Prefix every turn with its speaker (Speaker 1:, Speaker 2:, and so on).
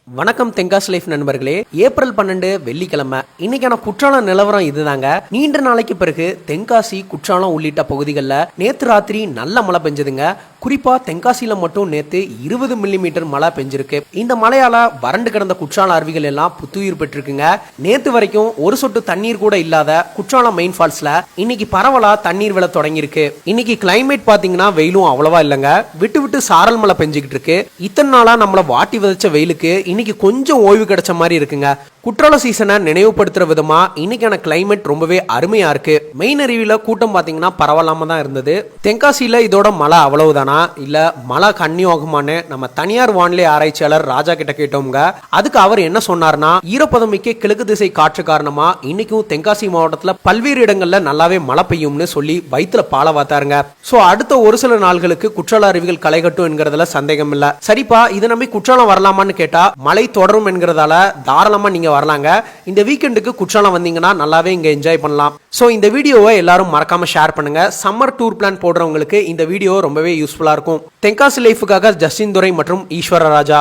Speaker 1: வணக்கம் தென்காசி லைஃப் நண்பர்களே. ஏப்ரல் 12 வெள்ளிக்கிழமை இன்னைக்கான குற்றாலம் நிலவரம் இதுதாங்க. நீண்ட நாளைக்கு பிறகு தென்காசி குற்றாலம் உள்ளிட்ட பகுதிகளில் நேற்று ராத்திரி நல்ல மழை பெஞ்சதுங்க. குறிப்பா தென்காசியில மட்டும் நேற்று 20 மில்லிமீட்டர் மழை பெஞ்சிருக்கு. இந்த மழையால வறண்டு கிடந்த குற்றால அருவிகள் எல்லாம் புத்துயிர் பெற்றிருக்குங்க. நேற்று வரைக்கும் ஒரு சொட்டு தண்ணீர் கூட இல்லாத குற்றாலம் மெயின் ஃபால்ஸ்ல இன்னைக்கு பரவலா தண்ணீர் விழ தொடங்கியிருக்கு. இன்னைக்கு கிளைமேட் பாத்தீங்கன்னா வெயிலும் அவ்வளவா இல்லைங்க. விட்டு விட்டு சாரல் மழை பெஞ்சுக்கிட்டு இருக்கு. இத்தனை நாளா நம்மள வாட்டி விதைச்ச வெயிலுக்கு இன்னைக்கு கொஞ்சம் ஓய்வு கிடைச்ச மாதிரி இருக்குங்க. குற்றால சீசனை நினைவுபடுத்துற விதமா இன்னைக்கான கிளைமேட் ரொம்பவே அருமையா இருக்கு. மெயின் அருவியில கூட்டம் பாத்தீங்கன்னா பரவாயில்லாம தான் இருந்தது. தென்காசியில இதோட மழை அவ்வளவுதானா இல்ல மழை கன்னியோகமானு நம்ம தனியார் வானிலை ஆராய்ச்சியாளர் ராஜா கிட்ட கேட்டோம்ங்க. அதுக்கு அவர் என்ன சொன்னார்னா, ஈரப்பதம் மிக்க கிழக்கு திசை காற்று காரணமா இன்னைக்கும் தென்காசி மாவட்டத்துல பல்வேறு இடங்கள்ல நல்லாவே மழை பெய்யும்னு சொல்லி வயிற்றுல பால வாத்தாருங்க. சோ அடுத்த ஒரு சில நாள்களுக்கு குற்றால அருவிகள் களை கட்டும் என்கிறதுல சந்தேகம் இல்ல. சரிப்பா, இதை நம்பி குற்றாலம் வரலாமான்னு கேட்டா மழை தொடரும் என்கிறதால தாராளமா நீங்க வரலாங்க. இந்த வீக்கெண்டுக்கு குற்றாலம் வந்தீங்கன்னா நல்லாவே இங்க என்ஜாய் பண்ணலாம். சோ இந்த வீடியோவை எல்லாரும் மறக்காம ஷேர் பண்ணுங்க. சம்மர் டூர் பிளான் போடுறவங்களுக்கு இந்த வீடியோ ரொம்பவே யூஸ்ஃபுல்லா இருக்கும். தென்காசி லைஃபுக்காக ஜஸ்டின் துரை மற்றும் ஈஸ்வர ராஜா.